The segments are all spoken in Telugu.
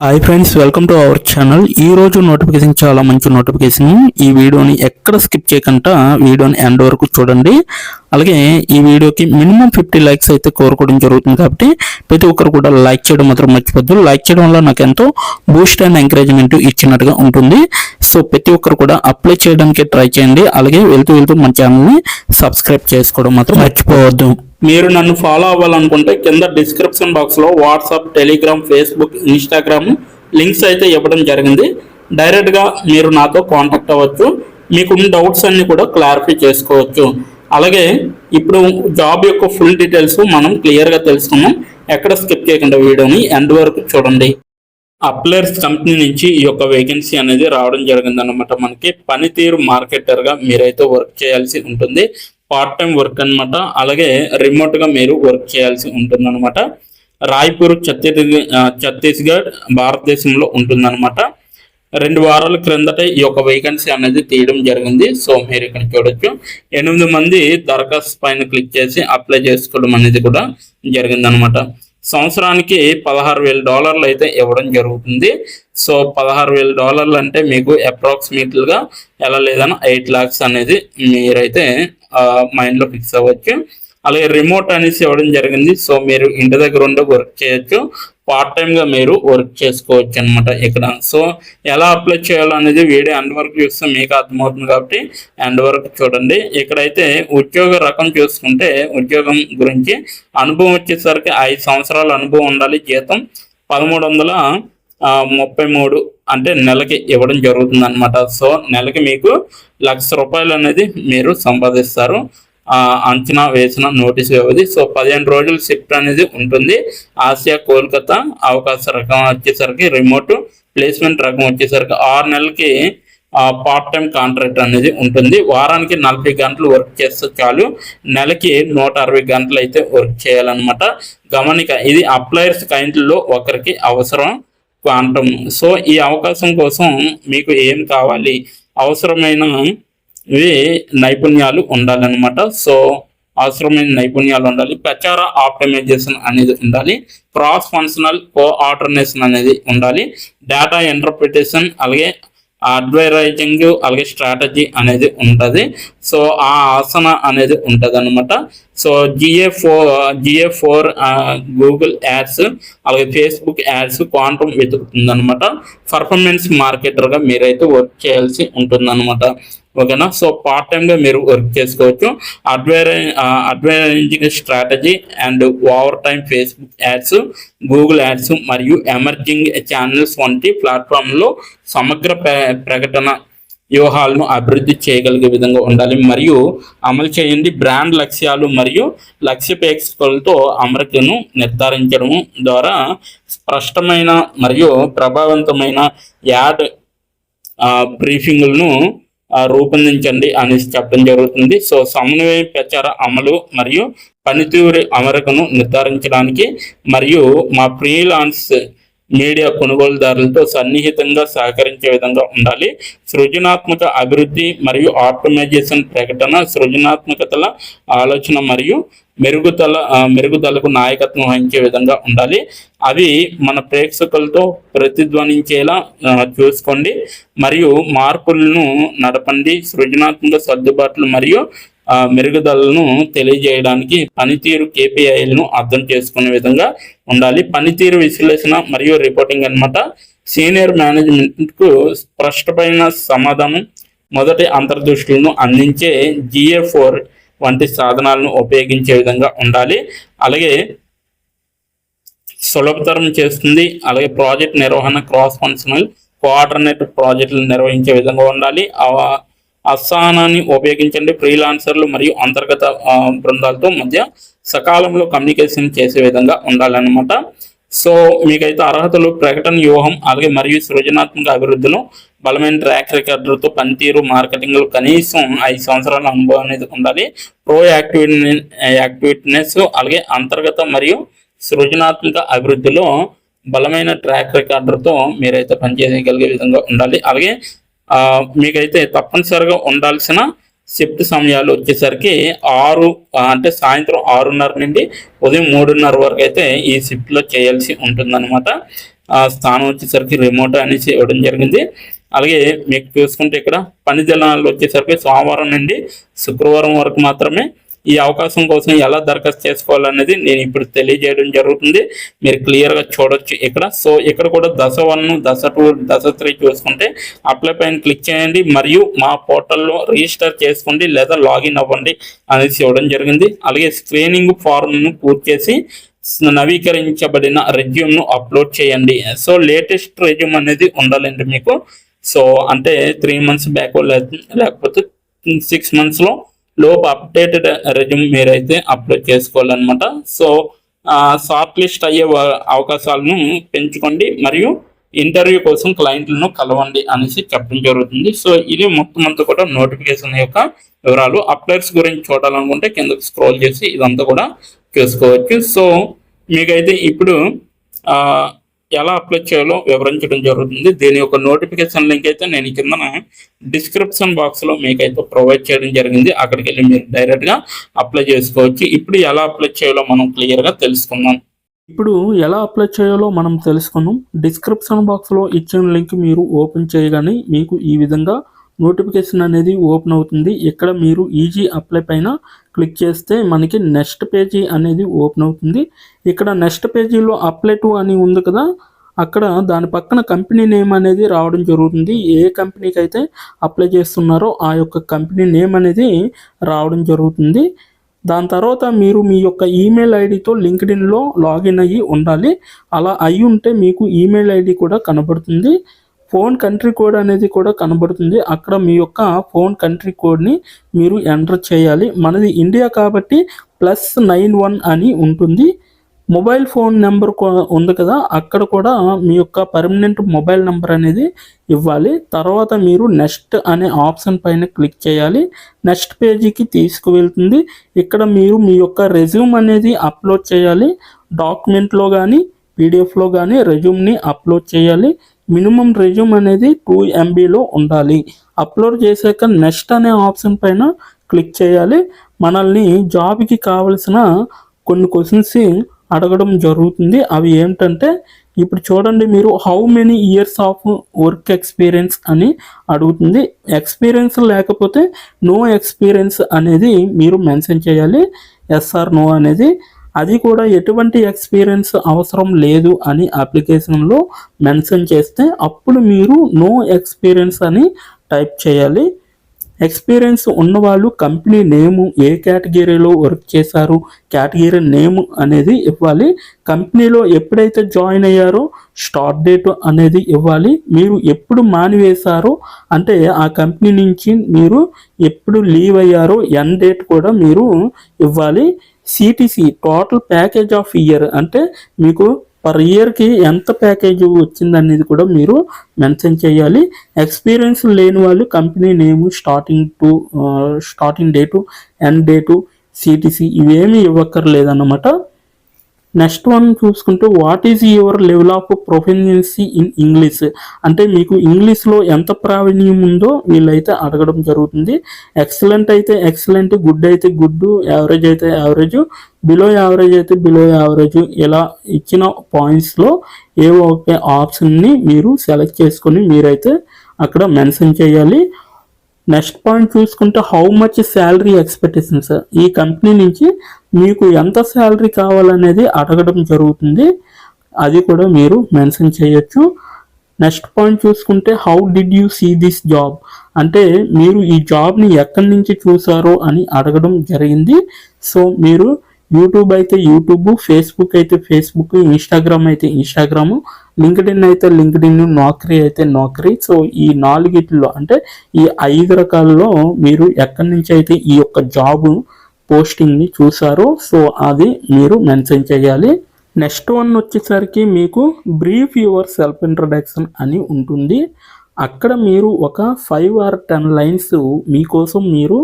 Hi friends, welcome to our channel. ఈ రోజు నోటిఫికేషన్ చాలా మంచి నోటిఫికేషన్. ఈ వీడియోని ఎక్కడ స్కిప్ చేయకుండా వీడియోని ఎండ్ వరకు చూడండి. అలాగే ఈ వీడియోకి మినిమం 50 లైక్స్ అయితే కోరుకోవడం జరుగుతుంది. కాబట్టి ప్రతి ఒక్కరు కూడా లైక్ చేయడం మాత్రం మర్చిపోద్దు. లైక్ చేయడం వల్ల నాకు ఎంతో బూస్ట్ అండ్ ఎంకరేజ్మెంట్ ఇచ్చినట్టుగా ఉంటుంది. సో ప్రతి ఒక్కరు కూడా అప్లై చేయడానికి ట్రై చేయండి. అలాగే వెళ్తూ మన ఛానల్ని సబ్స్క్రైబ్ చేసుకోవడం మాత్రం మర్చిపోవద్దు. మీరు నన్ను ఫాలో అవ్వాలనుకుంటే కింద డిస్క్రిప్షన్ బాక్స్లో WhatsApp, Telegram, Facebook, Instagram links అయితే ఇవ్వడం జరిగింది. డైరెక్ట్గా మీరు నాతో కాంటాక్ట్ అవ్వచ్చు. మీకున్న డౌట్స్ అన్ని కూడా క్లారిఫై చేసుకోవచ్చు. అలాగే ఇప్పుడు జాబ్ యొక్క ఫుల్ డీటెయిల్స్ మనం క్లియర్గా తెలుసుకున్నాం. ఎక్కడ స్కిప్ చేయకుండా వీడియోని ఎండ్ వరకు చూడండి. అప్లయర్స్ కంపెనీ నుంచి ఈ యొక్క వేకెన్సీ అనేది రావడం జరిగింది అనమాట. మనకి పనితీరు మార్కెటర్గా మీరైతే వర్క్ చేయాల్సి ఉంటుంది. పార్ట్ టైం వర్క్ అనమాట. అలాగే రిమోట్గా మీరు వర్క్ చేయాల్సి ఉంటుంది అనమాట. రాయ్పూర్ ఛత్తీస్గఢ్ భారతదేశంలో ఉంటుందన్నమాట. 2 వారాల క్రిందట ఈ యొక్క వేకెన్సీ అనేది తీయడం జరిగింది. సో మీరు ఇక్కడ చూడొచ్చు, 8 మంది దరఖాస్తు పైన క్లిక్ చేసి అప్లై చేసుకోవడం అనేది కూడా జరిగిందనమాట. సంవత్సరానికి $16,000 అయితే ఇవ్వడం జరుగుతుంది. సో $16,000 అంటే మీకు అప్రాక్సిమేట్గా ఎలా లేదన్నా 8 lakhs అనేది మీరైతే మైండ్లో ఫిక్స్ అవ్వచ్చు. అలాగే రిమోట్ అనేసి ఇవ్వడం జరిగింది. సో మీరు ఇంటి దగ్గర ఉండి వర్క్ చేయొచ్చు. పార్ట్ టైంగా మీరు వర్క్ చేసుకోవచ్చు అనమాట ఇక్కడ. సో ఎలా అప్లై చేయాలనేది వీడియో ఎండ్ వరకు చూస్తే మీకు అర్థమవుతుంది. కాబట్టి ఎండ్ వరకు చూడండి. ఇక్కడైతే ఉద్యోగ రకం చూసుకుంటే ఉద్యోగం గురించి అనుభవం వచ్చేసరికి 5 సంవత్సరాల అనుభవం ఉండాలి. జీతం 1333 అంటే నెలకి ఇవ్వడం జరుగుతుంది అనమాట. సో నెలకి మీకు ₹1,00,000 అనేది మీరు సంపాదిస్తారు. అంచనా వేసిన నోటీస్ వ్యవధి. సో 15 రోజులు షిఫ్ట్ అనేది ఉంటుంది. ఆసియా, కోల్కతా. అవకాశ రకం వచ్చేసరికి రిమోట్. ప్లేస్మెంట్ రకం వచ్చేసరికి 6 నెలలకి పార్ట్ టైం కాంట్రాక్ట్ అనేది ఉంటుంది. వారానికి 40 గంటలు వర్క్ చేస్తే చాలు. నెలకి 160 గంటలు అయితే వర్క్ చేయాలన్నమాట. గమనిక, ఇది అప్లయర్స్ కైంట్లో ఒకరికి అవసరం క్వాంటమ్. సో ఈ అవకాశం కోసం మీకు ఏం కావాలి? అవసరమైన నైపుణ్యాలు ఉండాలన్నమాట. సో అవసరమైన నైపుణ్యాలు ఉండాలి. ప్రచార ఆప్టిమైజేషన్ అనేది ఉండాలి. క్రాస్ ఫంక్షనల్ కోఆర్డినేషన్ అనేది ఉండాలి. డేటా ఇంటర్ప్రిటేషన్, అలాగే అడ్వర్టైజింగ్, అలాగే స్ట్రాటజీ అనేది ఉంటుంది. సో ఆ ఆసన అనేది ఉంటుంది అనమాట. సో GA4 గూగుల్ యాడ్స్, అలాగే ఫేస్బుక్ యాడ్స్ క్వాంటమ్ వెతుకుతుంది అనమాట. పర్ఫార్మెన్స్ మార్కెటర్గా మీరైతే వర్క్ చేయాల్సి ఉంటుంది అనమాట. ఓకేనా. సో పార్ట్ టైంగా మీరు వర్క్ చేసుకోవచ్చు. Advertising strategy and over time Facebook ads, Google ads మరియు ఎమర్జింగ్ ఛానల్స్ వంటి ప్లాట్ఫామ్లో సమగ్ర ప్రకటన వ్యూహాలను అభివృద్ధి చేయగలిగే విధంగా ఉండాలి మరియు అమలు చేయండి. బ్రాండ్ లక్ష్యాలు మరియు లక్ష్యపేక్షలతో అమరికను నిర్ధారించడం ద్వారా స్పష్టమైన మరియు ప్రభావవంతమైన యాడ్ బ్రీఫింగ్లను రూపొందించండి అనేసి చెప్పడం జరుగుతుంది. సో సమన్వయ, ప్రచార, అమలు మరియు పనితీరు అమరికను నిర్ధారించడానికి మరియు మా ఫ్రీలాన్స్ మీడియా కొనుగోలుదారులతో సన్నిహితంగా సహకరించే విధంగా ఉండాలి. సృజనాత్మక అభివృద్ధి మరియు ఆప్టిమైజేషన్ ప్రకటన, సృజనాత్మకతల ఆలోచన మరియు మెరుగుదలకు నాయకత్వం వహించే విధంగా ఉండాలి. అవి మన ప్రేక్షకులతో ప్రతిధ్వనించేలా చూసుకోండి మరియు మార్పులను నడపండి. సృజనాత్మక సర్దుబాట్లు మరియు మెరుగుదలను తెలియజేయడానికి పనితీరు KPIలను అర్థం చేసుకునే విధంగా ఉండాలి. పనితీరు విశ్లేషణ మరియు రిపోర్టింగ్ అనమాట. సీనియర్ మేనేజ్మెంట్కు స్పష్టమైన సమాధానం, మొదటి అంతర్దృష్టులను అందించే GA4 వంటి సాధనాలను ఉపయోగించే విధంగా ఉండాలి. అలాగే సులభతరం చేస్తుంది. అలాగే ప్రాజెక్ట్ నిర్వహణ, క్రాస్ ఫంక్షనల్ కోఆర్డినేటర్ ప్రాజెక్టులు నిర్వహించే విధంగా ఉండాలి. అసహనాన్ని ఉపయోగించండి. ఫ్రీలాన్సర్లు మరియు అంతర్గత బృందాలతో మధ్య సకాలంలో కమ్యూనికేషన్ చేసే విధంగా ఉండాలన్నమాట. సో మీకైతే అర్హతలు: ప్రకటన వ్యూహం, అలాగే మరియు సృజనాత్మక అభివృద్ధిలో బలమైన ట్రాక్ రికార్డులతో పనితీరు మార్కెటింగ్లో కనీసం 5 సంవత్సరాల అనుభవం అనేది ఉండాలి. యాక్టివిటీనెస్, అలాగే అంతర్గత మరియు సృజనాత్మక అభివృద్ధిలో బలమైన ట్రాక్ రికార్డులతో మీరైతే పనిచేయగలిగే విధంగా ఉండాలి. అలాగే మీకైతే తప్పనిసరిగా ఉండాల్సిన షిఫ్ట్ సమయాలు వచ్చేసరికి 6 అంటే సాయంత్రం 6:30 నుండి ఉదయం 3:30 వరకు అయితే ఈ షిఫ్ట్లో చేయాల్సి ఉంటుందన్నమాట. ఆ స్థానం వచ్చేసరికి రిమోట్ అనేసి ఇవ్వడం జరిగింది. అలాగే మీకు చూసుకుంటే ఇక్కడ పని దినాలు వచ్చేసరికి సోమవారం నుండి శుక్రవారం వరకు మాత్రమే. ఈ అవకాశం కోసం ఎలా దరఖాస్తు చేసుకోవాలనేది నేను ఇప్పుడు తెలియజేయడం జరుగుతుంది. మీరు క్లియర్గా చూడొచ్చు ఇక్కడ. సో ఇక్కడ కూడా దశ 1, దశ 2, దశ 3 చూసుకుంటే అప్లై పైన క్లిక్ చేయండి మరియు మా పోర్టల్లో రిజిస్టర్ చేసుకోండి లేదా లాగిన్ అవ్వండి అనేసి ఇవ్వడం జరిగింది. అలాగే స్క్రీనింగ్ ఫార్మ్ను పూర్తి చేసి నవీకరించబడిన రెజ్యూమ్ను అప్లోడ్ చేయండి. సో లేటెస్ట్ రెజ్యూమ్ అనేది ఉండాలండి మీకు. సో అంటే 3 months బ్యాక్ లేకపోతే 6 months లోపు అప్డేటెడ్ రెజ్యూమ్ మీరైతే అప్లోడ్ చేసుకోవాలన్నమాట. సో షార్ట్ లిస్ట్ అయ్యే అవకాశాలను పెంచుకోండి మరియు ఇంటర్వ్యూ కోసం క్లయింట్లను కలవండి అనేసి చెప్పడం జరుగుతుంది. సో ఇది మొత్తం అంతా కూడా నోటిఫికేషన్ యొక్క వివరాలు. అప్లైర్స్ గురించి చూడాలనుకుంటే కిందకి స్క్రోల్ చేసి ఇదంతా కూడా చూసుకోవచ్చు. సో మీకైతే ఇప్పుడు ఎలా అప్లై చేయాలో వివరించడం జరుగుతుంది. దీని యొక్క నోటిఫికేషన్ లింక్ అయితే నేను కింద డిస్క్రిప్షన్ బాక్స్లో మీకైతే ప్రొవైడ్ చేయడం జరిగింది. అక్కడికి వెళ్ళి మీరు డైరెక్ట్గా అప్లై చేసుకోవచ్చు. ఇప్పుడు ఎలా అప్లై చేయాలో మనం క్లియర్గా తెలుసుకుందాం. ఇప్పుడు ఎలా అప్లై చేయాలో మనం తెలుసుకుందాం. డిస్క్రిప్షన్ బాక్స్లో ఇచ్చిన లింక్ మీరు ఓపెన్ చేయగానే మీకు ఈ విధంగా నోటిఫికేషన్ అనేది ఓపెన్ అవుతుంది. ఇక్కడ మీరు ఈజీ అప్లై పైన క్లిక్ చేస్తే మనకి నెక్స్ట్ పేజీ అనేది ఓపెన్ అవుతుంది. ఇక్కడ నెక్స్ట్ పేజీలో అప్లై టు అని ఉంది కదా, అక్కడ దాని పక్కన కంపెనీ నేమ్ అనేది రావడం జరుగుతుంది. ఏ కంపెనీకి అయితే అప్లై చేస్తున్నారో ఆ యొక్క కంపెనీ నేమ్ అనేది రావడం జరుగుతుంది. దాని తర్వాత మీరు మీ యొక్క ఈమెయిల్ ఐడితో లింక్డ్ఇన్లో లాగిన్ అయ్యి ఉండాలి. అలా అయి ఉంటే మీకు ఈమెయిల్ ఐడి కూడా కనబడుతుంది. ఫోన్ కంట్రీ కోడ్ అనేది కూడా కనబడుతుంది. అక్కడ మీ యొక్క ఫోన్ కంట్రీ కోడ్ని మీరు ఎంటర్ చేయాలి. మనది ఇండియా కాబట్టి +91 అని ఉంటుంది. మొబైల్ ఫోన్ నెంబర్ ఉంది కదా, అక్కడ కూడా మీ యొక్క పర్మనెంట్ మొబైల్ నెంబర్ అనేది ఇవ్వాలి. తర్వాత మీరు నెక్స్ట్ అనే ఆప్షన్ పైన క్లిక్ చేయాలి. నెక్స్ట్ పేజీకి తీసుకువెళ్తుంది. ఇక్కడ మీరు మీ యొక్క రెజ్యూమ్ అనేది అప్లోడ్ చేయాలి. డాక్యుమెంట్లో కానీ పీడిఎఫ్లో కానీ రెజ్యూమ్ని అప్లోడ్ చేయాలి. మినిమం రెజ్యూమ్ అనేది 2 MBలో ఉండాలి. అప్లోడ్ చేశాక నెక్స్ట్ అనే ఆప్షన్ పైన క్లిక్ చేయాలి. మనల్ని జాబ్కి కావలసిన కొన్ని క్వశ్చన్స్ అడగడం జరుగుతుంది. అవి ఏమిటంటే ఇప్పుడు చూడండి, మీరు how many years of work experience అని అడుగుతుంది. ఎక్స్పీరియన్స్ లేకపోతే నో ఎక్స్పీరియన్స్ అనేది మీరు మెన్షన్ చేయాలి. ఎస్ ఆర్ నో అనేది. అది కూడా ఎటువంటి ఎక్స్పీరియన్స్ అవసరం లేదు అని అప్లికేషన్లో మెన్షన్ చేస్తే అప్పుడు మీరు నో ఎక్స్పీరియన్స్ అని టైప్ చేయాలి. ఎక్స్పీరియన్స్ ఉన్నవాళ్ళు కంపెనీ నేము, ఏ కేటగిరీలో వర్క్ చేశారు, కేటగిరీ నేమ్ అనేది ఇవ్వాలి. కంపెనీలో ఎప్పుడైతే జాయిన్ అయ్యారో స్టార్ట్ డేట్ అనేది ఇవ్వాలి. మీరు ఎప్పుడు మానివేశారో అంటే ఆ కంపెనీ నుంచి మీరు ఎప్పుడు లీవ్ అయ్యారో ఎండ్ డేట్ కూడా మీరు ఇవ్వాలి. CTC total package of year అంటే మీకు పర్ ఇయర్కి ఎంత ప్యాకేజ్ వచ్చిందనేది కూడా మీరు మెన్షన్ చేయాలి. ఎక్స్పీరియన్స్ లేని వాళ్ళు కంపెనీ నేము, starting date, end date, CTC ఇవేమీ ఇవ్వక్కర్లేదన్నమాట. నెక్స్ట్ వన్ చూసుకుంటే what is your level of proficiency in English అంటే మీకు ఇంగ్లీష్లో ఎంత ప్రావీణ్యం ఉందో వీళ్ళైతే అడగడం జరుగుతుంది. ఎక్సలెంట్ అయితే ఎక్సలెంట్, గుడ్ అయితే గుడ్, యావరేజ్ అయితే యావరేజ్, బిలో యావరేజ్ అయితే బిలో యావరేజ్, ఇలా ఇచ్చిన పాయింట్స్లో ఏవో ఒక ఆప్షన్ని మీరు సెలెక్ట్ చేసుకొని మీరైతే అక్కడ మెన్షన్ చేయాలి. నెక్స్ట్ పాయింట్ చూసుకుంటే హౌ మచ్ శాలరీ ఎక్స్పెక్టేషన్స్, ఈ కంపెనీ నుంచి మీకు ఎంత శాలరీ కావాలనేది అడగడం జరుగుతుంది. అది కూడా మీరు మెన్షన్ చేయొచ్చు. నెక్స్ట్ పాయింట్ చూసుకుంటే how did you see this job అంటే మీరు ఈ జాబ్ని ఎక్కడి నుంచి చూసారో అని అడగడం జరిగింది. సో మీరు యూట్యూబ్ అయితే యూట్యూబ్, ఫేస్బుక్ అయితే ఫేస్బుక్, ఇన్స్టాగ్రామ్ అయితే ఇన్స్టాగ్రామ్, లింక్డ్ఇన్ అయితే లింక్డ్ఇన్, నౌకరీ అయితే నౌకరీ. సో ఈ 4 అంటే ఈ 5 రకాలలో మీరు ఎక్కడి నుంచి అయితే ఈ యొక్క జాబ్ పోస్టింగ్ని చూసారో సో అది మీరు మెన్షన్ చేయాలి. నెక్స్ట్ వన్ వచ్చేసరికి మీకు బ్రీఫ్ యువర్ సెల్ఫ్ ఇంట్రడక్షన్ అని ఉంటుంది. అక్కడ మీరు ఒక 5 or 10 lines మీకోసం మీరు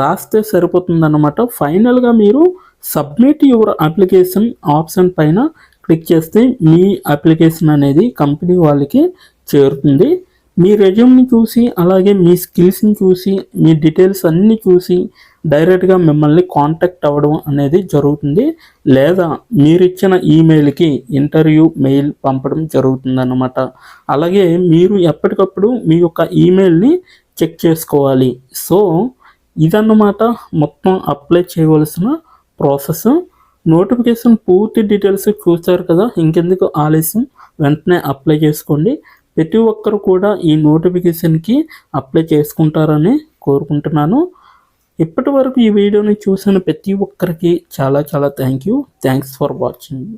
రాస్తే సరిపోతుందన్నమాట. ఫైనల్గా మీరు సబ్మిట్ యువర్ అప్లికేషన్ ఆప్షన్ పైన క్లిక్ చేస్తే మీ అప్లికేషన్ అనేది కంపెనీ వాళ్ళకి చేరుతుంది. మీ రెజ్యూమ్ని చూసి అలాగే మీ స్కిల్స్ని చూసి మీ డీటెయిల్స్ అన్నీ చూసి డైరెక్ట్గా మిమ్మల్ని కాంటాక్ట్ అవ్వడం అనేది జరుగుతుంది, లేదా మీరు ఇచ్చిన ఈమెయిల్కి ఇంటర్వ్యూ మెయిల్ పంపడం జరుగుతుందన్నమాట. అలాగే మీరు ఎప్పటికప్పుడు మీ యొక్క ఈమెయిల్ని చెక్ చేసుకోవాలి. సో ఇదన్నమాట మొత్తం అప్లై చేయవలసిన ప్రాసెస్. నోటిఫికేషన్ పూర్తి డీటెయిల్స్ చూసారు కదా, ఇంకెందుకు ఆలస్యం, వెంటనే అప్లై చేసుకోండి. ప్రతి ఒక్కరు కూడా ఈ నోటిఫికేషన్కి అప్లై చేసుకుంటారని కోరుకుంటున్నాను. ఇప్పటి వరకు ఈ వీడియోని చూసిన ప్రతి ఒక్కరికి చాలా చాలా థ్యాంక్స్ ఫర్ వాచింగ్.